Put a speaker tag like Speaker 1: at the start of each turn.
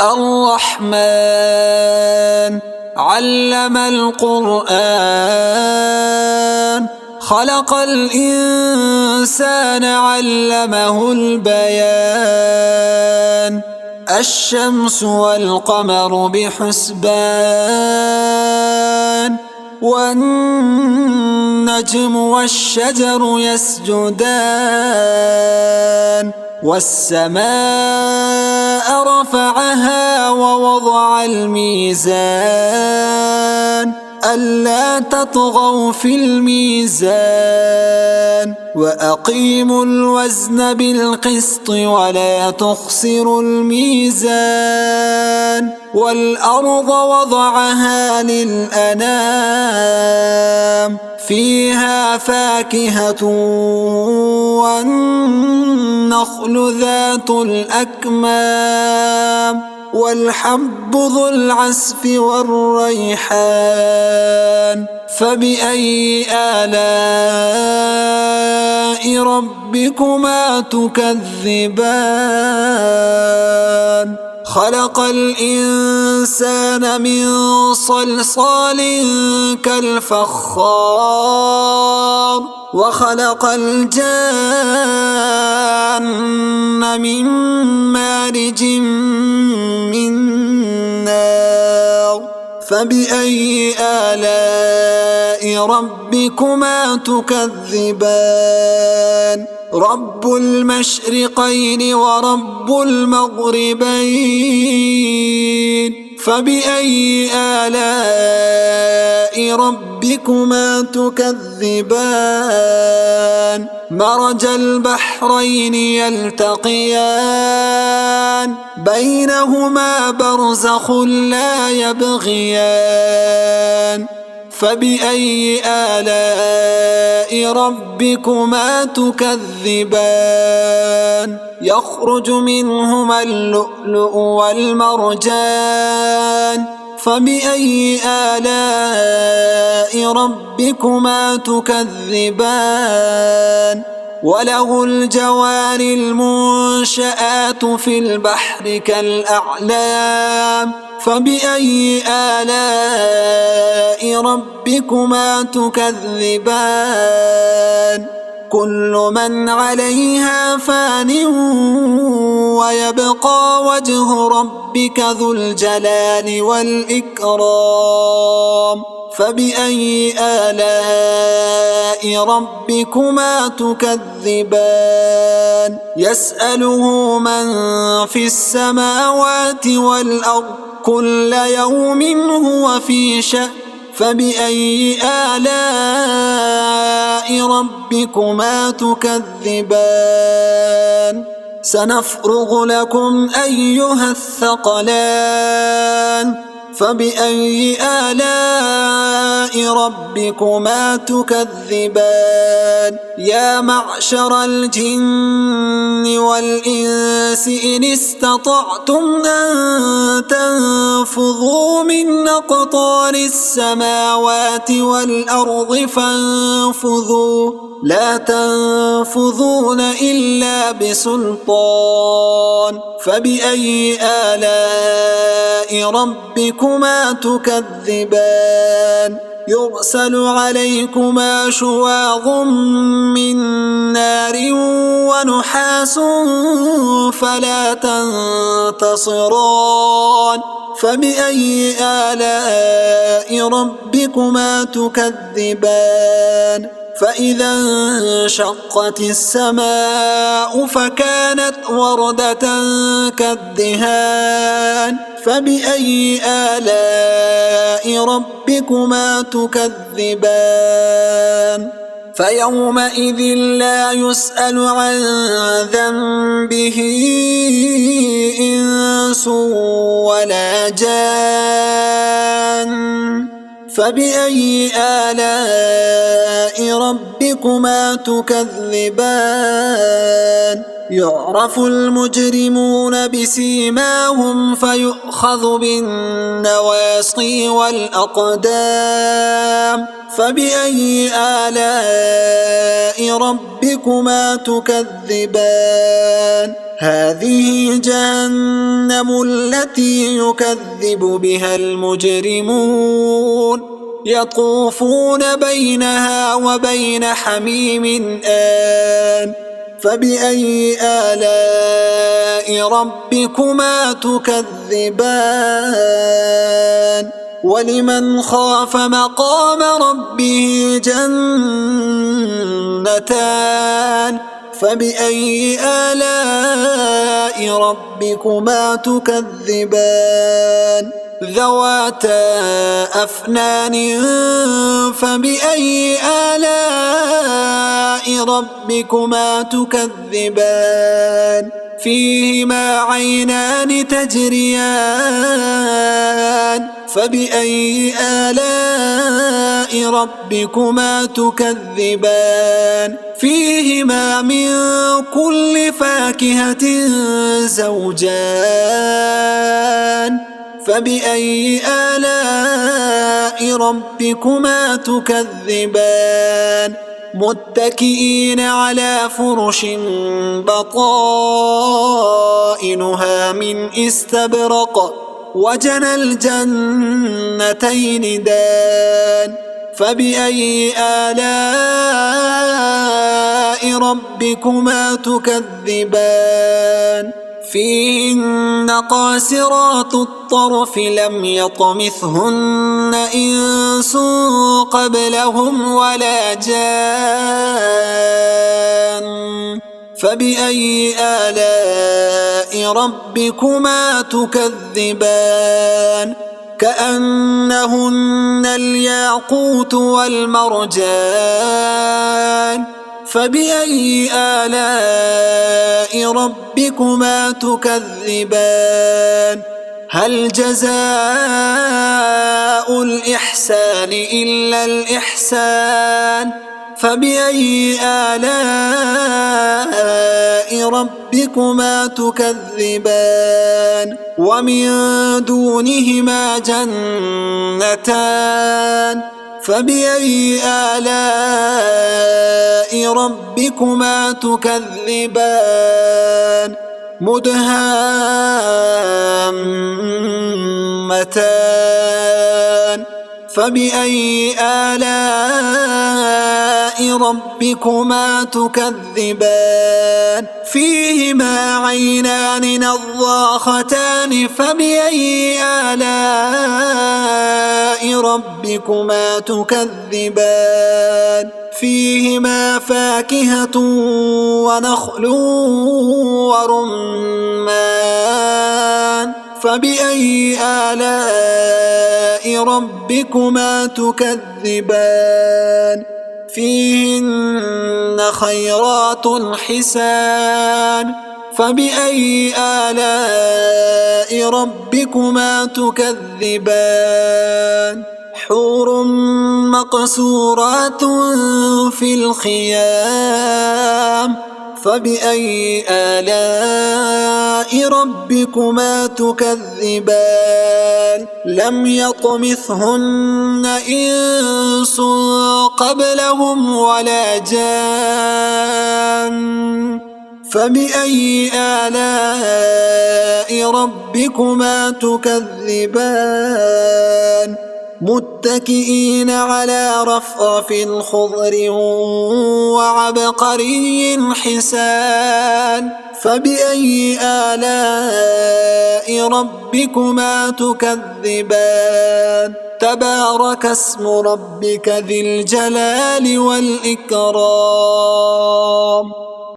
Speaker 1: الرحمن علم القرآن خلق الإنسان علمه البيان الشمس والقمر بحسبان والنجم والشجر يسجدان والسماء رفعها ووضع الميزان ألا تطغوا في الميزان وأقيموا الوزن بالقسط ولا تخسروا الميزان والأرض وضعها للأنام فيها فاكهة والنخل ذات الأكمام والحب ذو العصف والريحان فبأي آلاء ربكما تكذبان خلق الإنسان من صلصال كالفخار وخلق الجان من مارج من نار فبأي آلاء ربكما تكذبان رب المشرقين ورب المغربين فبأي آلاء ربكما تكذبان مرج البحرين يلتقيان بينهما برزخ لا يبغيان فبأي آلاء ربكما تكذبان يخرج منهما اللؤلؤ والمرجان فبأي آلاء ربكما تكذبان وله الجوار المنشآت في البحر كالأعلام فبأي آلاء ربكما تكذبان كل من عليها فان ويبقى وجه ربك ذو الجلال والإكرام فبأي آلاء ربكما تكذبان يسأله من في السماوات والأرض كل يوم هو في شأن فبأي آلاء ربكما تكذبان سنفرغ لكم أيها الثقلان فبأي آلاء ربكما تكذبان يا معشر الجن والإنس إن استطعتم أن تنفذوا من أقطار السماوات والأرض فانفذوا لا تنفذون إلا بسلطان فبأي آلاء ربكما تكذبان يرسل عليكما شواظ من نار ونحاس فلا تنتصران فبأي آلاء ربكما تكذبان فإذا انشقت السماء فكانت وردة كالدهان فبأي آلاء ربكما تكذبان فيومئذ لا يسأل عن ذنبه إنس ولا جان فبأي آلاء ربكما تكذبان يعرف المجرمون بسيماهم فيؤخذ بالنواصي والأقدام فبأي آلاء ربكما تكذبان هذه جهنم التي يكذب بها المجرمون يطوفون بينها وبين حميم آن فبأي آلاء ربكما تكذبان ولمن خاف مقام ربه جنتان فبأي آلاء ربكما تكذبان ذواتا أفنان فبأي آلاء ربكما تكذبان فيهما عينان تجريان فبأي آلاء ربكما تكذبان فيهما من كل فاكهة زوجان فبأي آلاء ربكما تكذبان متكئين على فرش بطائنها من استبرق وجنى الجنتين دان فبأي آلاء ربكما تكذبان فيهن قاصرات الطرف لم يطمثهن إنس قبلهم ولا جان فبأي آلاء ربكما تكذبان كأنهن الياقوت والمرجان فبأي آلاء ربكما تكذبان هل جزاء الإحسان إلا الإحسان فبأي آلاء ربكما تكذبان ومن دونهما جنتان فبأي آلاء ربكما تكذبان مدهامتان فبأي آلاء ربكما تكذبان فيهما عينان نضاختان فبأي آلاء ربكما تكذبان فيهما فاكهة ونخل ورمان فبأي آلاء ربكما تكذبان فيهن خيرات حسان فبأي آلاء ربكما تكذبان حور مقصورات في الخيام فبأي آلاء ربكما تكذبان لم يطمثهن إنس قبلهم ولا جان فبأي آلاء ربكما تكذبان متكئين على رفرف خضر وعبقري حسان فبأي آلاء ربكما تكذبان تبارك اسم ربك ذي الجلال والإكرام